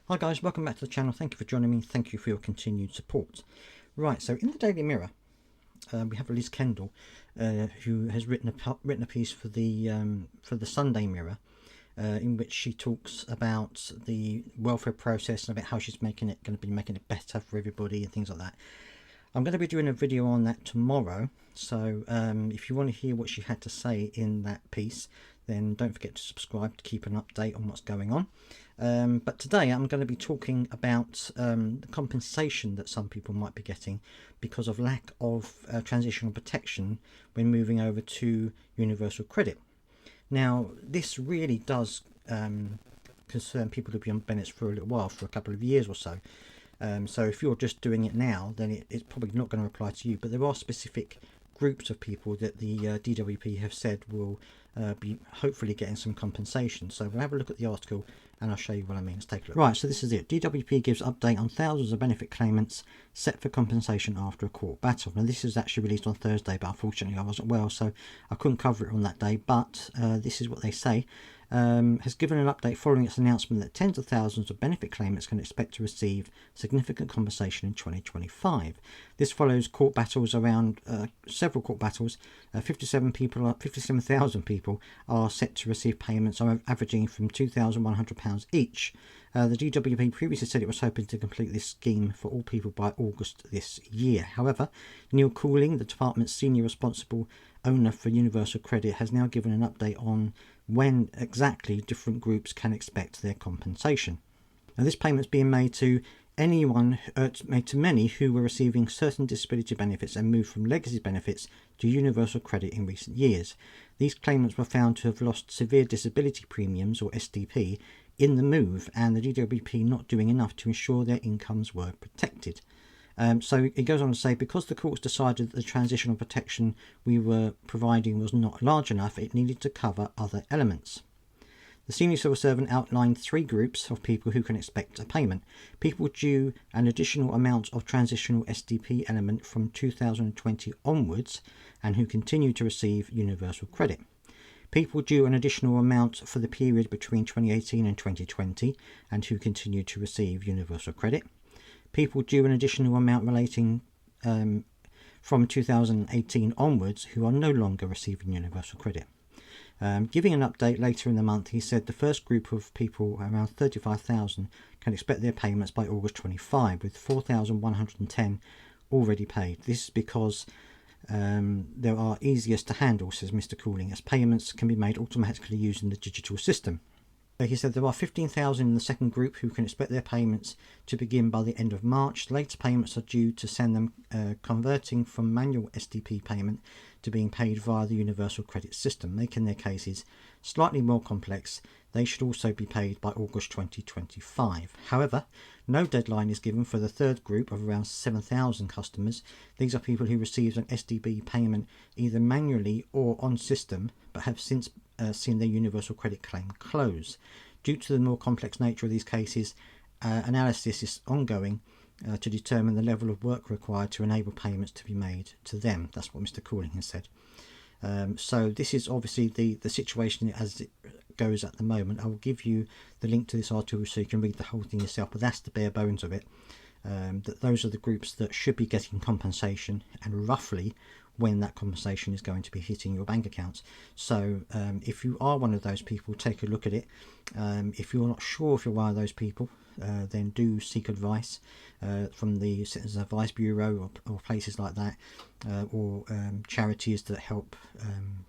Hi guys, welcome back to the channel. Thank you for joining me. Thank you for your continued support. Right, so in the Daily Mirror, we have Liz Kendall, who has written a piece for the Sunday Mirror, in which she talks about the welfare process and about how she's going to be making it better for everybody and things like that. I'm going to be doing a video on that tomorrow, so if you want to hear what she had to say in that piece, then don't forget to subscribe to keep an update on what's going on. But today I'm going to be talking about the compensation that some people might be getting because of lack of transitional protection when moving over to universal credit. Now, this really does concern people who've been on benefits for a little while, for a couple of years or so. So if you're just doing it now, then it's probably not going to apply to you. But there are specific groups of people that the DWP have said will be hopefully getting some compensation. So we'll have a look at the article and I'll show you what I mean. Let's take a look. Right, so this is it. DWP gives update on thousands of benefit claimants set for compensation after a court battle. Now this is actually released on Thursday, but unfortunately I wasn't well, so I couldn't cover it on that day. But this is what they say. Has given an update following its announcement that tens of thousands of benefit claimants can expect to receive significant compensation in 2025. This follows court battles around several court battles. 57,000 people are set to receive payments averaging from £2,100 each. The DWP previously said it was hoping to complete this scheme for all people by August this year. However, Neil Cooling, the department's senior responsible owner for Universal Credit, has now given an update on when exactly different groups can expect their compensation. Now, this payment is being made to many who were receiving certain disability benefits and moved from legacy benefits to universal credit in recent years. These claimants were found to have lost severe disability premiums, or SDP, in the move, and the DWP not doing enough to ensure their incomes were protected. So it goes on to say, because the courts decided that the transitional protection we were providing was not large enough, it needed to cover other elements. The senior civil servant outlined three groups of people who can expect a payment. People due an additional amount of transitional SDP element from 2020 onwards and who continue to receive universal credit. People due an additional amount for the period between 2018 and 2020 and who continue to receive universal credit. People due an additional amount relating from 2018 onwards who are no longer receiving universal credit. Giving an update later in the month, he said the first group of people, around 35,000, can expect their payments by August 25, with 4,110 already paid. This is because they are easiest to handle, says Mr. Cooling, as payments can be made automatically using the digital system. He said there are 15,000 in the second group who can expect their payments to begin by the end of March. Later payments are due to send them converting from manual SDP payment to being paid via the universal credit system, making their cases slightly more complex. They should also be paid by August 2025. However, no deadline is given for the third group of around 7,000 customers. These are people who received an SDP payment either manually or on system, but have since seen their universal credit claim close. Due to the more complex nature of these cases, analysis is ongoing to determine the level of work required to enable payments to be made to them. That's what Mr. Cooling has said. So this is obviously the situation as it goes at the moment. I will give you the link to this article so you can read the whole thing yourself, but that's the bare bones of it. That those are the groups that should be getting compensation and roughly when that compensation is going to be hitting your bank accounts. So if you are one of those people, take a look at it. If you're not sure if you're one of those people, then do seek advice from the Citizens Advice Bureau or places like that, or charities that help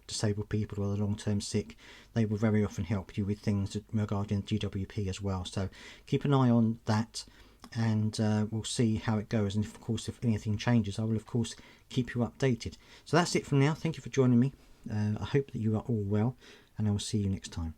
disabled people or the long-term sick. They will very often help you with things regarding DWP as well. So keep an eye on that, and we'll see how it goes. And of course, if anything changes, I will of course keep you updated. So that's it from now. Thank you for joining me. I hope that you are all well, and I will see you next time.